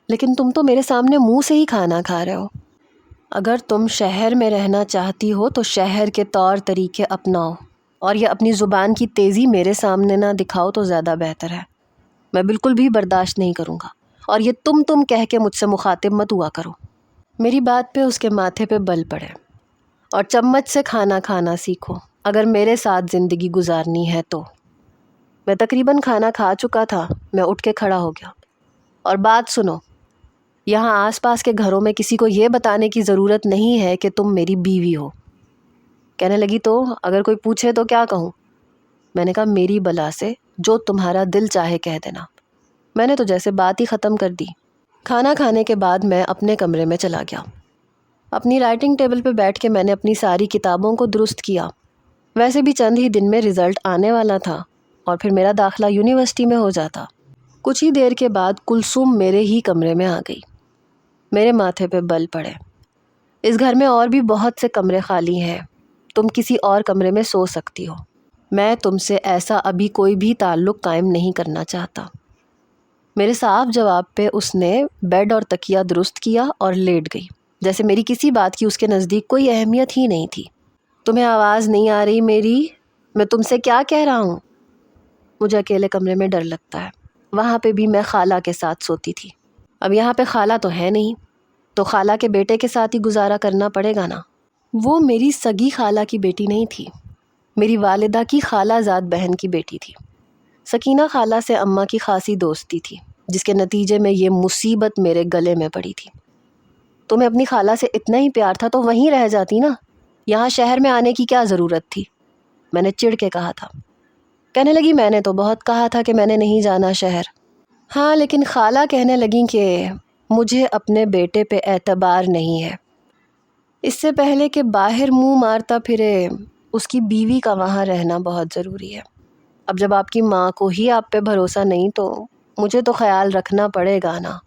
لیکن تم تو میرے سامنے منہ سے ہی کھانا کھا رہے ہو۔ اگر تم شہر میں رہنا چاہتی ہو تو شہر کے طور طریقے اپناؤ، اور یہ اپنی زبان کی تیزی میرے سامنے نہ دکھاؤ تو زیادہ بہتر ہے۔ میں بالکل بھی برداشت نہیں کروں گا، اور یہ تم کہہ کے مجھ سے مخاطب مت ہوا کرو۔ میری بات پہ اس کے ماتھے پہ بل پڑے۔ اور چمچ سے کھانا کھانا سیکھو اگر میرے ساتھ زندگی گزارنی ہے تو۔ میں تقریباً کھانا کھا چکا تھا۔ میں اٹھ کے کھڑا ہو گیا۔ اور بات سنو، یہاں آس پاس کے گھروں میں کسی کو یہ بتانے کی ضرورت نہیں ہے کہ تم میری بیوی ہو۔ کہنے لگی تو اگر کوئی پوچھے تو کیا کہوں؟ میں نے کہا میری بلا سے جو تمہارا دل چاہے کہہ دینا۔ میں نے تو جیسے بات ہی ختم کر دی۔ کھانا کھانے کے بعد میں اپنے کمرے میں چلا گیا۔ اپنی رائٹنگ ٹیبل پہ بیٹھ کے میں نے اپنی ساری کتابوں کو درست کیا۔ ویسے بھی چند ہی دن میں رزلٹ آنے والا تھا اور پھر میرا داخلہ یونیورسٹی میں ہو جاتا۔ کچھ ہی دیر کے بعد کلثوم میرے ہی کمرے میں آ گئی۔ میرے ماتھے پہ بل پڑے۔ اس گھر میں اور بھی بہت سے کمرے خالی ہیں، تم کسی اور کمرے میں سو سکتی ہو، میں تم سے ایسا ابھی کوئی بھی تعلق قائم نہیں کرنا چاہتا۔ میرے صاف جواب پہ اس نے بیڈ اور تکیہ درست کیا اور لیٹ گئی، جیسے میری کسی بات کی اس کے نزدیک کوئی اہمیت ہی نہیں تھی۔ تمہیں آواز نہیں آ رہی میری؟ میں تم سے کیا کہہ رہا ہوں؟ مجھے اکیلے کمرے میں ڈر لگتا ہے، وہاں پہ بھی میں خالہ کے ساتھ سوتی تھی۔ اب یہاں پہ خالہ تو ہے نہیں، تو خالہ کے بیٹے کے ساتھ ہی گزارا کرنا پڑے گا نا۔ وہ میری سگی خالہ کی بیٹی نہیں تھی، میری والدہ کی خالہ زاد بہن کی بیٹی تھی۔ سکینہ خالہ سے اماں کی خاصی دوستی تھی، جس کے نتیجے میں یہ مصیبت میرے گلے میں پڑی تھی۔ تمہیں اپنی خالہ سے اتنا ہی پیار تھا تو وہیں رہ جاتی نا، یہاں شہر میں آنے کی کیا ضرورت تھی؟ میں نے چڑ کے کہا تھا۔ کہنے لگی میں نے تو بہت کہا تھا کہ میں نے نہیں جانا شہر۔ ہاں لیکن خالہ کہنے لگیں کہ مجھے اپنے بیٹے پہ اعتبار نہیں ہے، اس سے پہلے کہ باہر منہ مارتا پھرے اس کی بیوی کا وہاں رہنا بہت ضروری ہے۔ اب جب آپ کی ماں کو ہی آپ پہ بھروسہ نہیں تو مجھے تو خیال رکھنا پڑے گا نا۔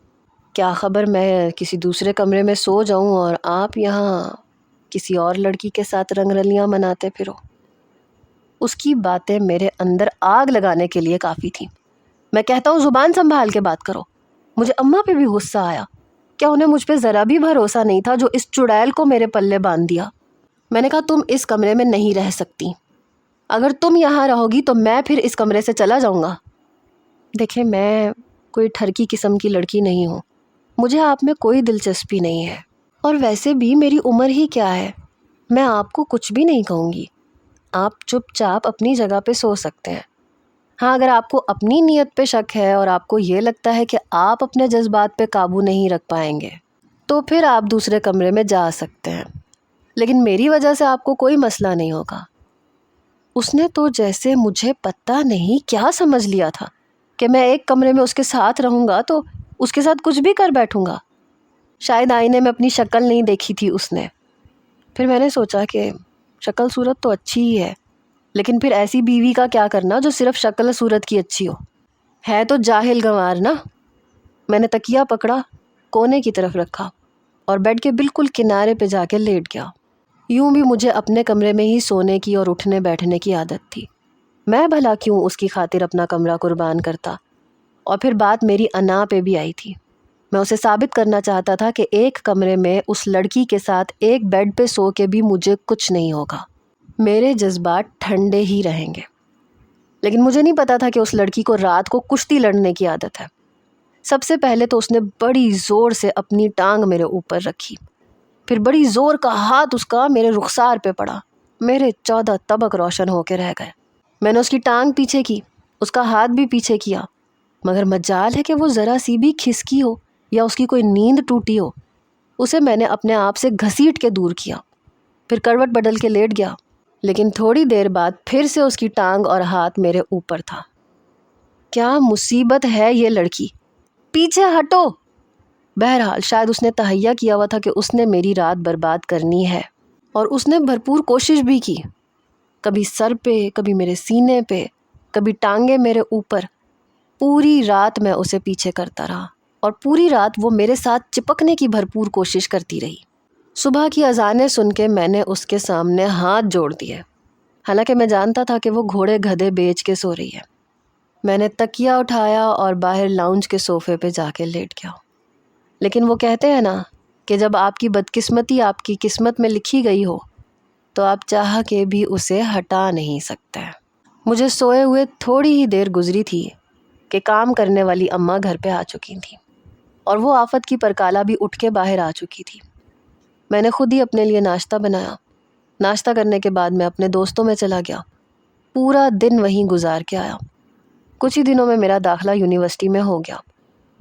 کیا خبر میں کسی دوسرے کمرے میں سو جاؤں اور آپ یہاں کسی اور لڑکی کے ساتھ رنگ رلیاں مناتے پھرو۔ اس کی باتیں میرے اندر آگ لگانے کے لیے کافی تھیں۔ میں کہتا ہوں زبان سنبھال کے بات کرو۔ مجھے اماں پہ بھی غصہ آیا، کیا انہیں مجھ پہ ذرا بھی بھروسہ نہیں تھا جو اس چڑیل کو میرے پلے باندھ دیا؟ میں نے کہا تم اس کمرے میں نہیں رہ سکتی، اگر تم یہاں رہو گی تو میں پھر اس کمرے سے چلا جاؤں گا۔ دیکھیں میں کوئی ٹھرکی قسم کی لڑکی نہیں ہوں، مجھے آپ میں کوئی دلچسپی نہیں ہے، اور ویسے بھی میری عمر ہی کیا ہے، میں آپ کو کچھ بھی نہیں کہوں گی۔ آپ چپ چاپ اپنی جگہ پہ سو سکتے ہیں۔ ہاں اگر آپ کو اپنی نیت پہ شک ہے اور آپ کو یہ لگتا ہے کہ آپ اپنے جذبات پہ قابو نہیں رکھ پائیں گے تو پھر آپ دوسرے کمرے میں جا سکتے ہیں، لیکن میری وجہ سے آپ کو کوئی مسئلہ نہیں ہوگا۔ اس نے تو جیسے مجھے پتہ نہیں کیا سمجھ لیا تھا کہ میں ایک کمرے میں اس کے ساتھ رہوں گا تو اس کے ساتھ کچھ بھی کر بیٹھوں گا۔ شاید آئینے میں اپنی شکل نہیں دیکھی تھی اس نے۔ پھر میں نے سوچا کہ شکل صورت تو اچھی ہی ہے، لیکن پھر ایسی بیوی کا کیا کرنا جو صرف شکل صورت کی اچھی ہو، ہے تو جاہل گنوار نا۔ میں نے تکیہ پکڑا، کونے کی طرف رکھا اور بیڈ کے بالکل کنارے پہ جا کے لیٹ گیا۔ یوں بھی مجھے اپنے کمرے میں ہی سونے کی اور اٹھنے بیٹھنے کی عادت تھی، میں بھلا کیوں اس کی خاطر اپنا کمرہ قربان کرتا؟ اور پھر بات میری انا پہ بھی آئی تھی۔ میں اسے ثابت کرنا چاہتا تھا کہ ایک کمرے میں اس لڑکی کے ساتھ ایک بیڈ پہ سو کے بھی مجھے کچھ نہیں ہوگا، میرے جذبات ٹھنڈے ہی رہیں گے۔ لیکن مجھے نہیں پتا تھا کہ اس لڑکی کو رات کو کشتی لڑنے کی عادت ہے۔ سب سے پہلے تو اس نے بڑی زور سے اپنی ٹانگ میرے اوپر رکھی، پھر بڑی زور کا ہاتھ اس کا میرے رخسار پہ پڑا، میرے 14 طبق روشن ہو کے رہ گئے۔ میں نے اس کی ٹانگ پیچھے کی، اس کا ہاتھ بھی پیچھے کیا، مگر مجال ہے کہ وہ ذرا سی بھی کھسکی ہو یا اس کی کوئی نیند ٹوٹی ہو۔ اسے میں نے اپنے آپ سے گھسیٹ کے دور کیا، پھر کروٹ بدل کے لیٹ گیا، لیکن تھوڑی دیر بعد پھر سے اس کی ٹانگ اور ہاتھ میرے اوپر تھا۔ کیا مصیبت ہے یہ لڑکی، پیچھے ہٹو۔ بہرحال شاید اس نے تہیہ کیا ہوا تھا کہ اس نے میری رات برباد کرنی ہے، اور اس نے بھرپور کوشش بھی کی، کبھی سر پہ، کبھی میرے سینے پہ، کبھی ٹانگیں میرے اوپر۔ پوری رات میں اسے پیچھے کرتا رہا اور پوری رات وہ میرے ساتھ چپکنے کی بھرپور کوشش کرتی رہی۔ صبح کی اذانیں سن کے میں نے اس کے سامنے ہاتھ جوڑ دیے، حالانکہ میں جانتا تھا کہ وہ گھوڑے گدھے بیچ کے سو رہی ہے۔ میں نے تکیہ اٹھایا اور باہر لاؤنج کے صوفے پہ جا کے لیٹ گیا۔ لیکن وہ کہتے ہیں نا کہ جب آپ کی بدقسمتی آپ کی قسمت میں لکھی گئی ہو تو آپ چاہ کے بھی اسے ہٹا نہیں سکتے۔ مجھے سوئے ہوئے تھوڑی ہی دیر گزری تھی کہ کام کرنے والی اماں گھر پہ آ چکی تھیں، اور وہ آفت کی پرکالہ بھی اٹھ کے باہر آ چکی تھی۔ میں نے خود ہی اپنے لیے ناشتہ بنایا۔ ناشتہ کرنے کے بعد میں اپنے دوستوں میں چلا گیا، پورا دن وہیں گزار کے آیا۔ کچھ ہی دنوں میں میرا داخلہ یونیورسٹی میں ہو گیا۔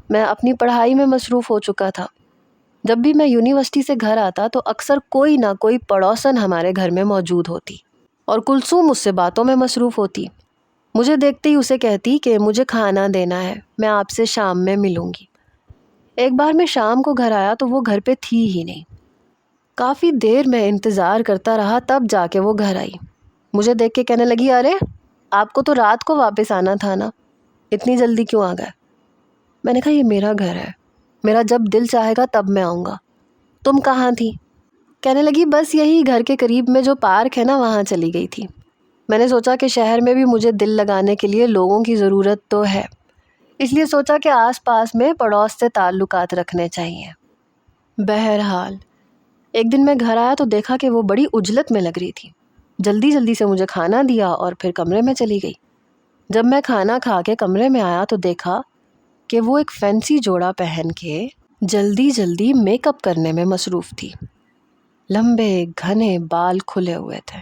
میں اپنی پڑھائی میں مصروف ہو چکا تھا۔ جب بھی میں یونیورسٹی سے گھر آتا تو اکثر کوئی نہ کوئی پڑوسن ہمارے گھر میں موجود ہوتی، اور کلثوم اس سے باتوں میں مصروف ہوتی۔ مجھے دیکھتے ہی اسے کہتی کہ مجھے کھانا دینا ہے، میں آپ سے شام میں ملوں گی۔ ایک بار میں شام کو گھر آیا تو وہ گھر پہ تھی ہی نہیں۔ کافی دیر میں انتظار کرتا رہا، تب جا کے وہ گھر آئی۔ مجھے دیکھ کے کہنے لگی، ارے آپ کو تو رات کو واپس آنا تھا نا، اتنی جلدی کیوں آ گئے؟ میں نے کہا یہ میرا گھر ہے، میرا جب دل چاہے گا تب میں آؤں گا، تم کہاں تھی؟ کہنے لگی بس یہی گھر کے قریب میں جو پارک ہے نا وہاں چلی گئی تھی۔ میں نے سوچا کہ شہر میں بھی مجھے دل لگانے کے لیے لوگوں کی ضرورت تو ہے، اس لیے سوچا کہ آس پاس میں پڑوس سے تعلقات رکھنے چاہیے۔ بہرحال ایک دن میں گھر آیا تو دیکھا کہ وہ بڑی عجلت میں لگ رہی تھی۔ جلدی جلدی سے مجھے کھانا دیا اور پھر کمرے میں چلی گئی۔ جب میں کھانا کھا کے کمرے میں آیا تو دیکھا کہ وہ ایک فینسی جوڑا پہن کے جلدی جلدی میک اپ کرنے میں مصروف تھی۔ لمبے گھنے بال کھلے ہوئے تھے۔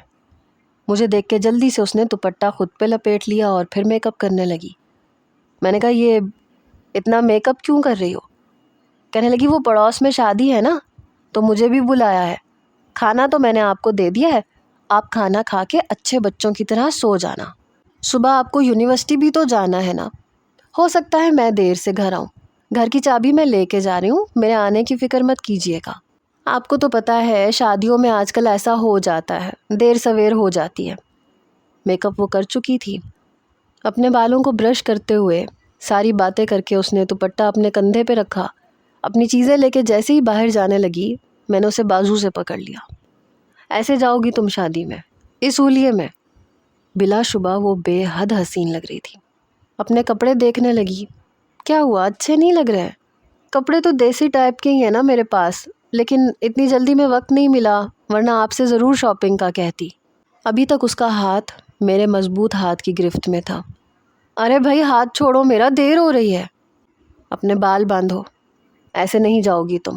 مجھے دیکھ کے جلدی سے اس نے دوپٹہ خود پہ لپیٹ لیا اور پھر میک اپ کرنے لگی۔ میں نے کہا یہ اتنا میک اپ کیوں کر رہی ہو؟ کہنے لگی وہ پڑوس میں شادی ہے نا تو مجھے بھی بلایا ہے، کھانا تو میں نے آپ کو دے دیا ہے، آپ کھانا کھا کے اچھے بچوں کی طرح سو جانا، صبح آپ کو یونیورسٹی بھی تو جانا ہے نا، ہو سکتا ہے میں دیر سے گھر آؤں، گھر کی چابی میں لے کے جا رہی ہوں، میرے آنے کی فکر مت کیجیے گا، آپ کو تو پتہ ہے شادیوں میں آج کل ایسا ہو جاتا ہے، دیر سویر ہو جاتی ہے۔ میک اپ وہ کر چکی تھی، اپنے بالوں کو برش کرتے ہوئے ساری باتیں کر کے اس نے دوپٹہ اپنے کندھے پہ رکھا، اپنی چیزیں لے کے جیسے ہی باہر جانے لگی میں نے اسے بازو سے پکڑ لیا۔ ایسے جاؤ گی تم شادی میں اس ہولیے میں؟ بلا شبہ وہ بے حد حسین لگ رہی تھی۔ اپنے کپڑے دیکھنے لگی، کیا ہوا اچھے نہیں لگ رہے؟ کپڑے تو دیسی ٹائپ کے ہی ہیں نا میرے پاس، لیکن اتنی جلدی میں وقت نہیں ملا، ورنہ آپ سے ضرور شاپنگ کا کہتی۔ ابھی تک اس کا ہاتھ میرے مضبوط ہاتھ کی گرفت میں تھا۔ ارے بھائی ہاتھ چھوڑو میرا، دیر ہو رہی ہے، اپنے بال باندھو، ایسے نہیں جاؤ گی تم۔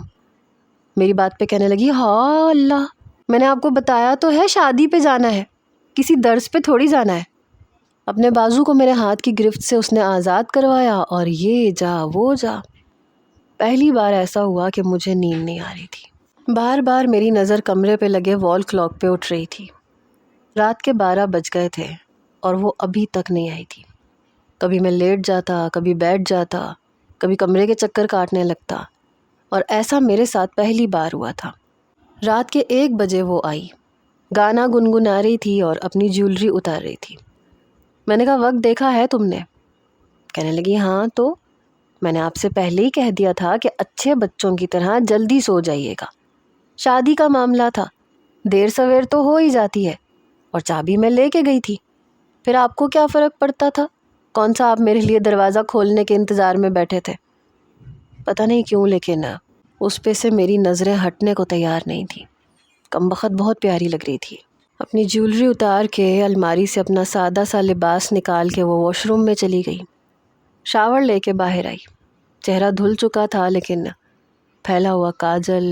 میری بات پہ کہنے لگی، ہاں اللہ، میں نے آپ کو بتایا تو ہے شادی پہ جانا ہے، کسی درس پہ تھوڑی جانا ہے۔ اپنے بازو کو میرے ہاتھ کی گرفت سے اس نے آزاد کروایا اور یہ جا وہ جا۔ پہلی بار ایسا ہوا کہ مجھے نیند نہیں آ رہی تھی۔ بار بار میری نظر کمرے پہ لگے وال کلاک پہ اٹھ رہی تھی۔ رات کے 12 بج گئے تھے اور وہ ابھی تک نہیں آئی تھی۔ کبھی میں لیٹ جاتا، کبھی بیٹھ جاتا، کبھی کمرے کے چکر کاٹنے لگتا، اور ایسا میرے ساتھ پہلی بار ہوا تھا۔ رات کے 1 بجے وہ آئی، گانا گنگنا رہی تھی اور اپنی جیولری اتار رہی تھی۔ میں نے کہا وقت دیکھا ہے تم نے؟ کہنے لگی ہاں تو میں نے آپ سے پہلے ہی کہہ دیا تھا کہ اچھے بچوں کی طرح جلدی سو جائیے گا، شادی کا معاملہ تھا، دیر سویر تو ہو ہی جاتی ہے، اور چابی میں لے کے گئی تھی، پھر آپ کو کیا فرق پڑتا تھا؟ کون سا آپ میرے لیے دروازہ کھولنے کے انتظار میں بیٹھے تھے؟ پتہ نہیں کیوں لیکن اس پہ سے میری نظریں ہٹنے کو تیار نہیں تھیں۔ کمبخت بہت پیاری لگ رہی تھی۔ اپنی جیولری اتار کے الماری سے اپنا سادہ سا لباس نکال کے وہ واش روم میں چلی گئی، شاور لے کے باہر آئی۔ چہرہ دھل چکا تھا لیکن پھیلا ہوا کاجل،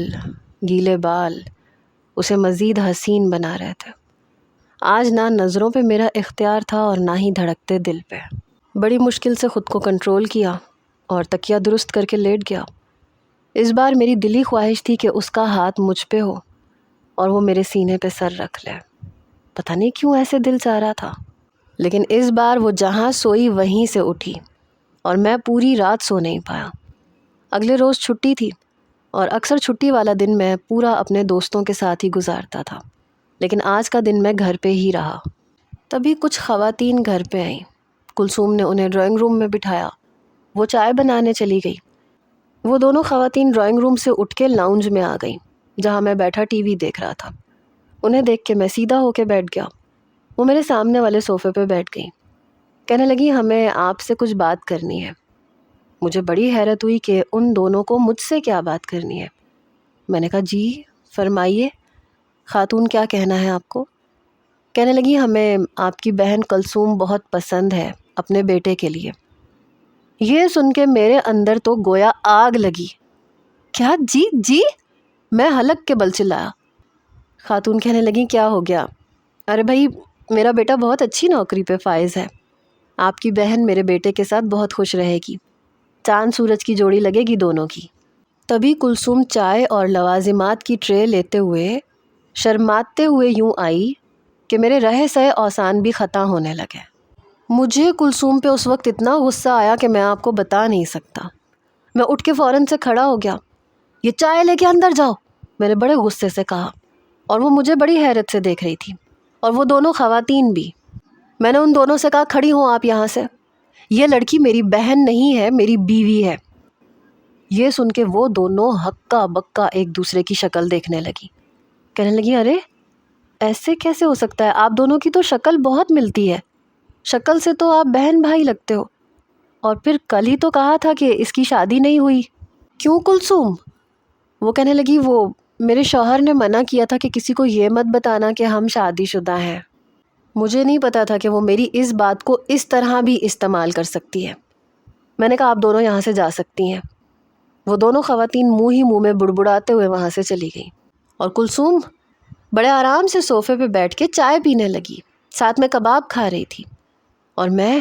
گیلے بال اسے مزید حسین بنا رہے تھے۔ آج نہ نظروں پہ میرا اختیار تھا اور نہ ہی دھڑکتے دل پہ۔ بڑی مشکل سے خود کو کنٹرول کیا اور تکیہ درست کر کے لیٹ گیا۔ اس بار میری دلی خواہش تھی کہ اس کا ہاتھ مجھ پہ ہو اور وہ میرے سینے پہ سر رکھ لے۔ پتہ نہیں کیوں ایسے دل چاہ رہا تھا، لیکن اس بار وہ جہاں سوئی وہیں سے اٹھی اور میں پوری رات سو نہیں پایا۔ اگلے روز چھٹی تھی اور اکثر چھٹی والا دن میں پورا اپنے دوستوں کے ساتھ ہی گزارتا تھا، لیکن آج کا دن میں گھر پہ ہی رہا۔ تبھی کچھ خواتین گھر پہ آئیں۔ کلثوم نے انہیں ڈرائنگ روم میں بٹھایا، وہ چائے بنانے چلی گئی۔ وہ دونوں خواتین ڈرائنگ روم سے اٹھ کے لاؤنج میں آ گئیں جہاں میں بیٹھا ٹی وی دیکھ رہا تھا۔ انہیں دیکھ کے میں سیدھا ہو کے بیٹھ گیا۔ وہ میرے سامنے والے صوفے پہ بیٹھ گئیں۔ کہنے لگی ہمیں آپ سے کچھ بات کرنی ہے۔ مجھے بڑی حیرت ہوئی کہ ان دونوں کو مجھ سے کیا بات کرنی ہے۔ میں نے کہا جی فرمائیے خاتون، کیا کہنا ہے آپ کو؟ کہنے لگی ہمیں آپ کی بہن کلثوم بہت پسند ہے اپنے بیٹے کے لیے۔ یہ سن کے میرے اندر تو گویا آگ لگی۔ کیا جی جی؟ میں حلق کے بل چلایا۔ خاتون کہنے لگی کیا ہو گیا؟ ارے بھائی میرا بیٹا بہت اچھی نوکری پہ فائز ہے، آپ کی بہن میرے بیٹے کے ساتھ بہت خوش رہے گی، چاند سورج کی جوڑی لگے گی دونوں کی۔ تبھی کلثوم چائے اور لوازمات کی ٹرے لیتے ہوئے شرماتے ہوئے یوں آئی کہ میرے رہے سہے اوسان بھی خطا ہونے لگے۔ مجھے کلثوم پہ اس وقت اتنا غصہ آیا کہ میں آپ کو بتا نہیں سکتا۔ میں اٹھ کے فوراً سے کھڑا ہو گیا۔ یہ چائے لے کے اندر جاؤ، میں نے بڑے غصے سے کہا، اور وہ مجھے بڑی حیرت سے دیکھ رہی تھی، اور وہ دونوں خواتین بھی۔ میں نے ان دونوں سے کہا کھڑی ہوں آپ یہاں سے، یہ لڑکی میری بہن نہیں ہے، میری بیوی ہے۔ یہ سن کے وہ دونوں ہکا بکا ایک دوسرے کی شکل دیکھنے لگی، کہنے لگی ارے ایسے کیسے ہو سکتا ہے، آپ دونوں کی تو شکل بہت ملتی ہے، شکل سے تو آپ بہن بھائی لگتے ہو، اور پھر کل ہی تو کہا تھا کہ اس کی شادی نہیں ہوئی۔ کیوں کلثوم؟ وہ کہنے لگی وہ میرے شوہر نے منع کیا تھا کہ کسی کو یہ مت بتانا کہ ہم شادی شدہ ہیں۔ مجھے نہیں پتا تھا کہ وہ میری اس بات کو اس طرح بھی استعمال کر سکتی ہے۔ میں نے کہا آپ دونوں یہاں سے جا سکتی ہیں۔ وہ دونوں خواتین منہ ہی منہ میں بڑبڑاتے ہوئے وہاں سے چلی گئیں، اور کلثوم بڑے آرام سے صوفے پہ بیٹھ کے چائے پینے لگی، ساتھ میں کباب کھا رہی تھی، اور میں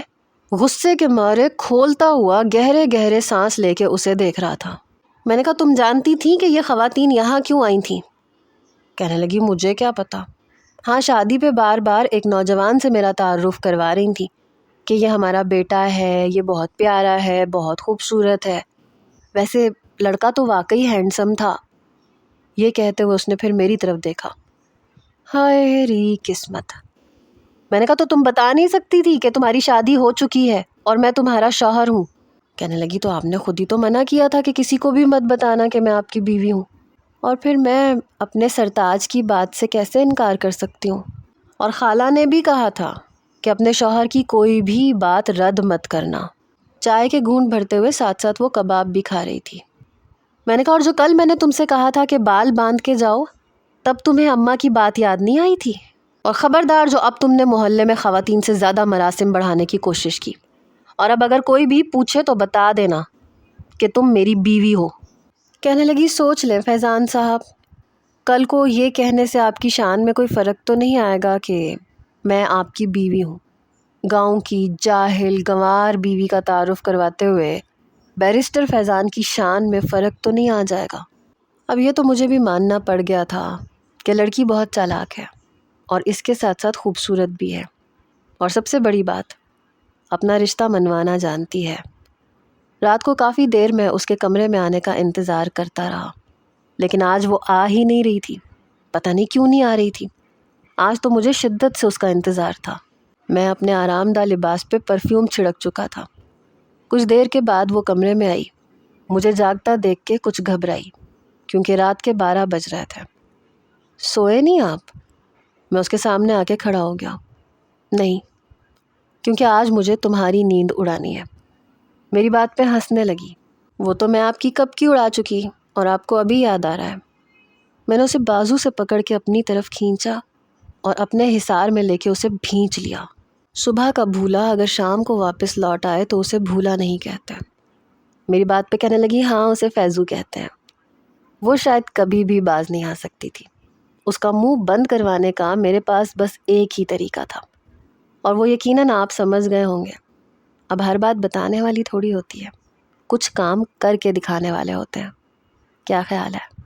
غصے کے مارے کھولتا ہوا گہرے گہرے سانس لے کے اسے دیکھ رہا تھا۔ میں نے کہا تم جانتی تھیں کہ یہ خواتین یہاں کیوں آئی تھیں؟ کہنے لگی مجھے کیا پتا، ہاں شادی پہ بار بار ایک نوجوان سے میرا تعارف کروا رہی تھیں کہ یہ ہمارا بیٹا ہے، یہ بہت پیارا ہے، بہت خوبصورت ہے، ویسے لڑکا تو واقعی ہینڈسم تھا۔ یہ کہتے ہوئے اس نے پھر میری طرف دیکھا۔ ہائے ری قسمت! میں نے کہا تو تم بتا نہیں سکتی تھی کہ تمہاری شادی ہو چکی ہے اور میں تمہارا شوہر ہوں؟ کہنے لگی تو آپ نے خود ہی تو منع کیا تھا کہ کسی کو بھی مت بتانا کہ میں آپ کی بیوی ہوں، اور پھر میں اپنے سرتاج کی بات سے کیسے انکار کر سکتی ہوں؟ اور خالہ نے بھی کہا تھا کہ اپنے شوہر کی کوئی بھی بات رد مت کرنا۔ چائے کے گھونٹ بھرتے ہوئے ساتھ ساتھ وہ کباب بھی کھا رہی تھی۔ میں نے کہا اور جو کل میں نے تم سے کہا تھا کہ بال باندھ کے جاؤ، تب تمہیں اماں کی بات یاد نہیں آئی تھی؟ اور خبردار جو اب تم نے محلے میں خواتین سے زیادہ مراسم بڑھانے کی کوشش کی، اور اب اگر کوئی بھی پوچھے تو بتا دینا کہ تم میری بیوی ہو۔ کہنے لگی سوچ لیں فیضان صاحب، کل کو یہ کہنے سے آپ کی شان میں کوئی فرق تو نہیں آئے گا کہ میں آپ کی بیوی ہوں۔ گاؤں کی جاہل گنوار بیوی کا تعارف کرواتے ہوئے بیرسٹر فیضان کی شان میں فرق تو نہیں آ جائے گا۔ اب یہ تو مجھے بھی ماننا پڑ گیا تھا کہ لڑکی بہت چالاک ہے، اور اس کے ساتھ ساتھ خوبصورت بھی ہے، اور سب سے بڑی بات اپنا رشتہ منوانا جانتی ہے۔ رات کو کافی دیر میں اس کے کمرے میں آنے کا انتظار کرتا رہا، لیکن آج وہ آ ہی نہیں رہی تھی۔ پتہ نہیں کیوں نہیں آ رہی تھی، آج تو مجھے شدت سے اس کا انتظار تھا۔ میں اپنے آرام دہ لباس پہ پرفیوم چھڑک چکا تھا۔ کچھ دیر کے بعد وہ کمرے میں آئی، مجھے جاگتا دیکھ کے کچھ گھبرائی، کیونکہ رات کے 12 بج رہے تھے۔ سوئے نہیں آپ؟ میں اس کے سامنے آ کے کھڑا ہو گیا۔ نہیں، کیونکہ آج مجھے تمہاری نیند اڑانی ہے۔ میری بات پہ ہنسنے لگی۔ وہ تو میں آپ کی کب کی اڑا چکی، اور آپ کو ابھی یاد آ رہا ہے؟ میں نے اسے بازو سے پکڑ کے اپنی طرف کھینچا اور اپنے حصار میں لے کے اسے بھینچ لیا۔ صبح کا بھولا اگر شام کو واپس لوٹ آئے تو اسے بھولا نہیں کہتے۔ میری بات پہ کہنے لگی ہاں اسے فیضو کہتے ہیں۔ وہ شاید کبھی بھی باز نہیں آ سکتی تھی۔ اس کا منہ بند کروانے کا میرے پاس بس ایک ہی طریقہ تھا، اور وہ یقیناً آپ سمجھ گئے ہوں گے۔ اب ہر بات بتانے والی تھوڑی ہوتی ہے، کچھ کام کر کے دکھانے والے ہوتے ہیں۔ کیا خیال ہے؟